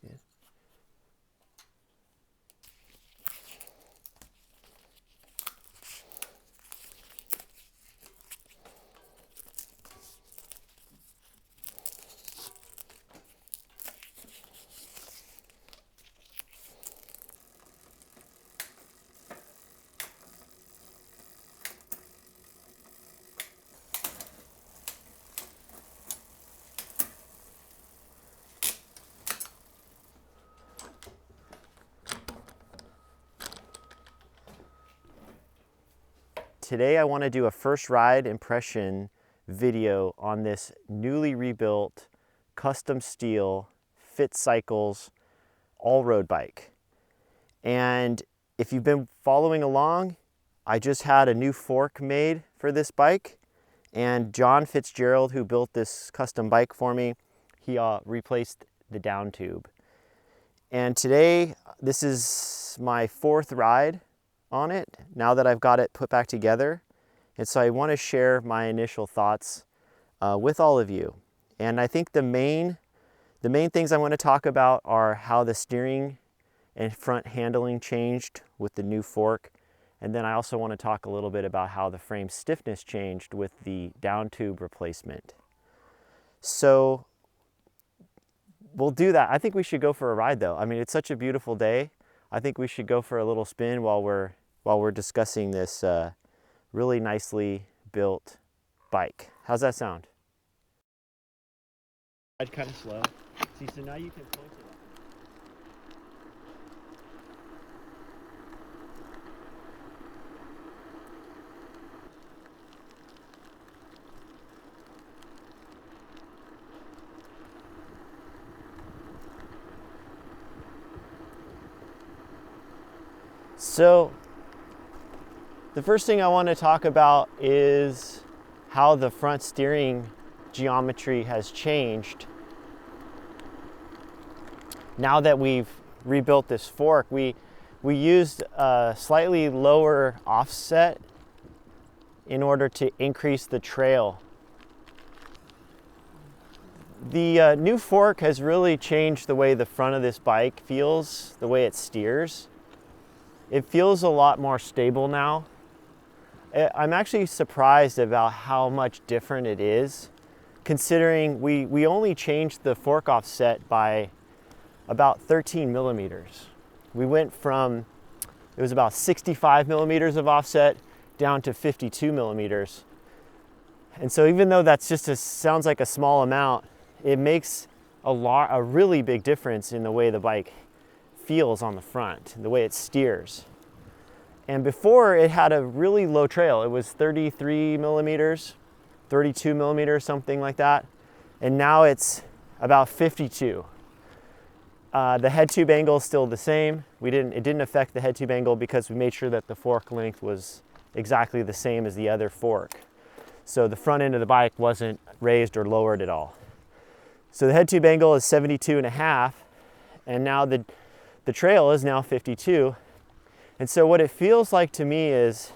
good. Today I want to do a first ride impression video on this newly rebuilt custom steel Fitz Cyclez all-road bike. And if you've been following along, I just had a new fork made for this bike, and John Fitzgerald, who built this custom bike for me, he replaced the down tube. And today, this is my fourth ride on it, now that I've got it put back together. And so I want to share my initial thoughts with all of you. And I think the main things I want to talk about are how the steering and front handling changed with the new fork. And then I also want to talk a little bit about how the frame stiffness changed with the down tube replacement. So we'll do that. I think we should go for a ride though. I mean, it's such a beautiful day. I think we should go for a little spin while we're discussing this really nicely built bike. How's that sound? Ride kind of slow. See, so now you can point it up. So the first thing I want to talk about is how the front steering geometry has changed. Now that we've rebuilt this fork, we used a slightly lower offset in order to increase the trail. The new fork has really changed the way the front of this bike feels, the way it steers. It feels a lot more stable now. I'm actually surprised about how much different it is, considering we only changed the fork offset by about 13 millimeters. We went from, it was about 65 millimeters of offset down to 52 millimeters. And so even though that's just sounds like a small amount, it makes a really big difference in the way the bike feels on the front, the way it steers. And before, it had a really low trail. It was 33 millimeters, 32 millimeters, something like that. And now it's about 52. The head tube angle is still the same. It didn't affect the head tube angle because we made sure that the fork length was exactly the same as the other fork. So the front end of the bike wasn't raised or lowered at all. So the head tube angle is 72.5, and now the trail is now 52. And so what it feels like to me is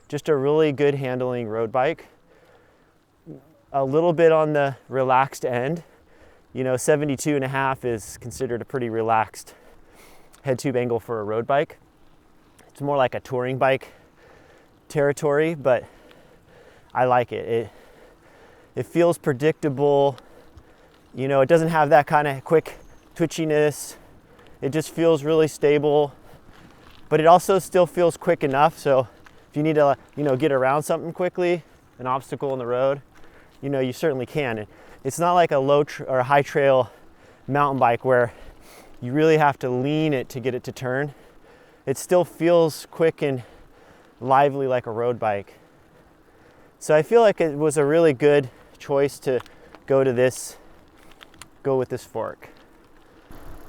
just a really good handling road bike. A little bit on the relaxed end. You know, 72.5 is considered a pretty relaxed head tube angle for a road bike. It's more like a touring bike territory, but I like it. It feels predictable. You know, it doesn't have that kind of quick twitchiness. It just feels really stable, but it also still feels quick enough. So if you need to, get around something quickly, an obstacle in the road, you certainly can. It's not like a low or high trail mountain bike where you really have to lean it to get it to turn. It still feels quick and lively like a road bike. So I feel like it was a really good choice to go with this fork.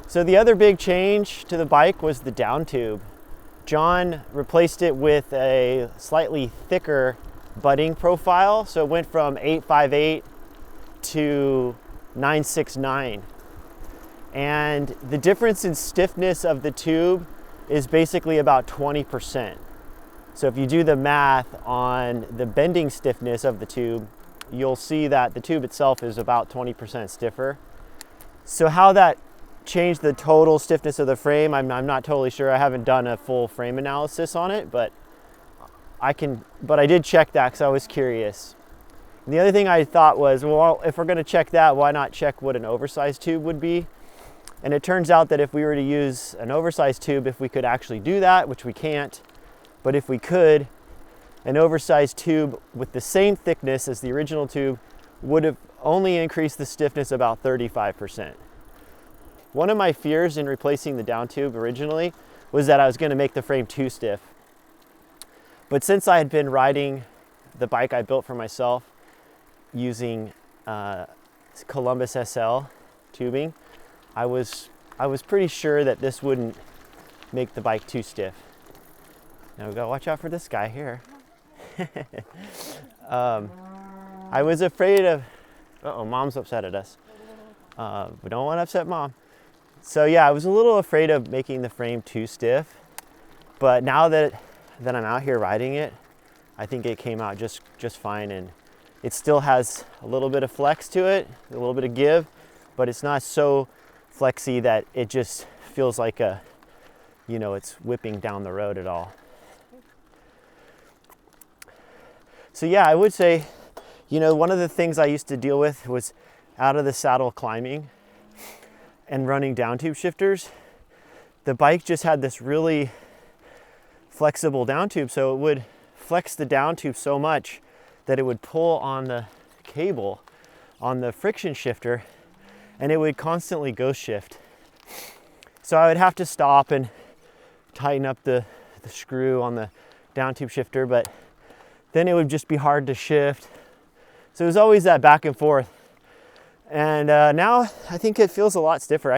So the other big change to the bike was the down tube. John replaced it with a slightly thicker butting profile. So it went from 858 to 969. And the difference in stiffness of the tube is basically about 20%. So if you do the math on the bending stiffness of the tube, you'll see that the tube itself is about 20% stiffer. So how that change the total stiffness of the frame. I'm not totally sure. I haven't done a full frame analysis on it, but I did check that because I was curious. And the other thing I thought was, well, if we're going to check that, why not check what an oversized tube would be? And it turns out that if we were to use an oversized tube, if we could actually do that, which we can't, but if we could, an oversized tube with the same thickness as the original tube would have only increased the stiffness about 35%. One of my fears in replacing the down tube originally was that I was going to make the frame too stiff. But since I had been riding the bike I built for myself using Columbus SL tubing, I was pretty sure that this wouldn't make the bike too stiff. Now we gotta watch out for this guy here. I was afraid of, mom's upset at us. We don't want to upset mom. So yeah, I was a little afraid of making the frame too stiff, but now that I'm out here riding it, I think it came out just fine, and it still has a little bit of flex to it, a little bit of give, but it's not so flexy that it just feels like it's whipping down the road at all. So yeah, I would say, one of the things I used to deal with was out of the saddle climbing and running down tube shifters. The bike just had this really flexible down tube, so it would flex the down tube so much that it would pull on the cable on the friction shifter, and it would constantly ghost shift. So I would have to stop and tighten up the screw on the down tube shifter, but then it would just be hard to shift. So it was always that back and forth. And now I think it feels a lot stiffer.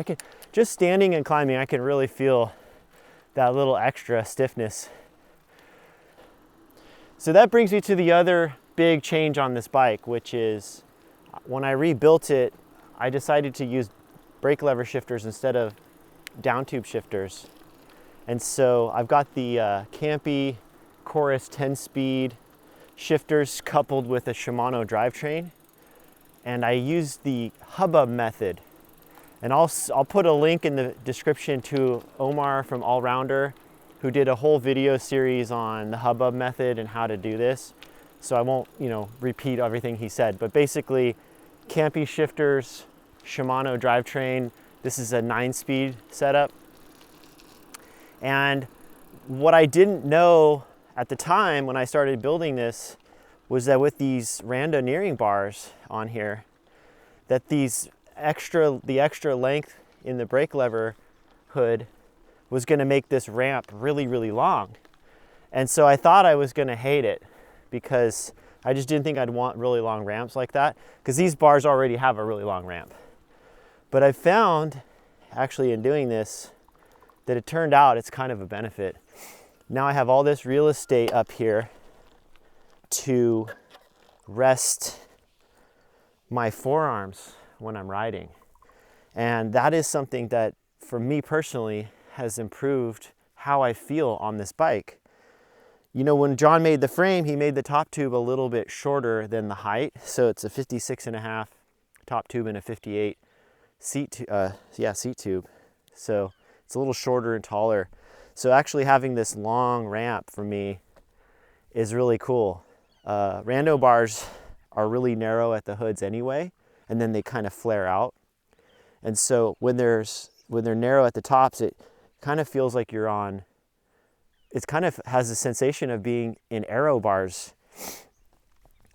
Just standing and climbing, I can really feel that little extra stiffness. So that brings me to the other big change on this bike, which is when I rebuilt it, I decided to use brake lever shifters instead of down tube shifters. And so I've got the Campy Chorus 10-speed shifters coupled with a Shimano drivetrain, and I used the Hubbub method. And I'll put a link in the description to Omar from All Rounder, who did a whole video series on the Hubbub method and how to do this. So I won't, repeat everything he said, but basically Campy shifters, Shimano drivetrain. This is a 9-speed setup. And what I didn't know at the time when I started building this was that with these randoneering bars on here, that the extra length in the brake lever hood was going to make this ramp really, really long. And so I thought I was going to hate it because I just didn't think I'd want really long ramps like that, because these bars already have a really long ramp. But I found, actually in doing this, that it turned out it's kind of a benefit. Now I have all this real estate up here to rest my forearms when I'm riding. And that is something that, for me personally, has improved how I feel on this bike. When John made the frame, he made the top tube a little bit shorter than the height. So it's a 56.5 top tube and a 58 seat tube. So it's a little shorter and taller. So actually having this long ramp for me is really cool. Rando bars are really narrow at the hoods anyway, and then they kind of flare out. And so when they're narrow at the tops, it kind of feels like you're on, it kind of has the sensation of being in aero bars,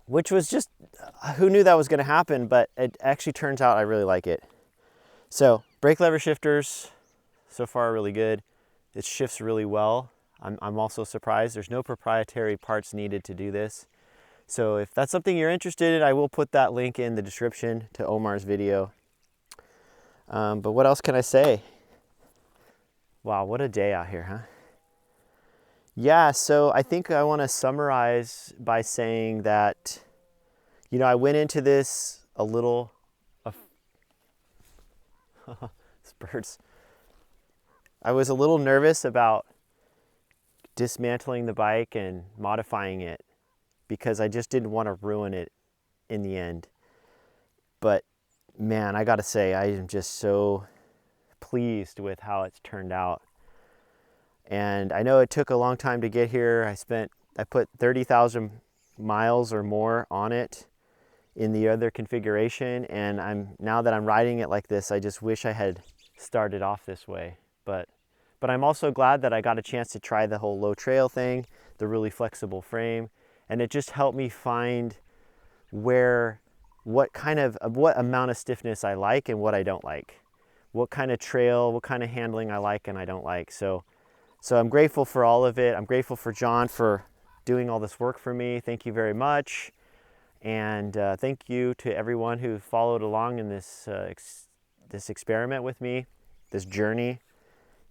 which was just, who knew that was going to happen, but it actually turns out I really like it. So brake lever shifters so far are really good. It shifts really well. I'm also surprised there's no proprietary parts needed to do this. So if that's something you're interested in, I will put that link in the description to Omar's video. But what else can I say? Wow, what a day out here, huh? Yeah, so I think I want to summarize by saying that, I went into this a little, birds. I was a little nervous about dismantling the bike and modifying it because I just didn't want to ruin it in the end. But man, I gotta say, I am just so pleased with how it's turned out. And I know it took a long time to get here. I put 30,000 miles or more on it in the other configuration, and now that I'm riding it like this, I just wish I had started off this way. But I'm also glad that I got a chance to try the whole low trail thing, the really flexible frame, and it just helped me find what amount of stiffness I like and what I don't like, what kind of trail, what kind of handling I like and I don't like. So I'm grateful for all of it. I'm grateful for John for doing all this work for me. Thank you very much. And thank you to everyone who followed along in this experiment with me, this journey.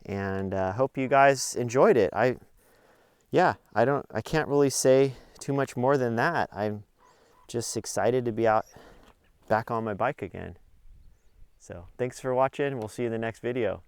And hope you guys enjoyed it. I can't really say too much more than that. I'm just excited to be back on my bike again. So thanks for watching. We'll see you in the next video.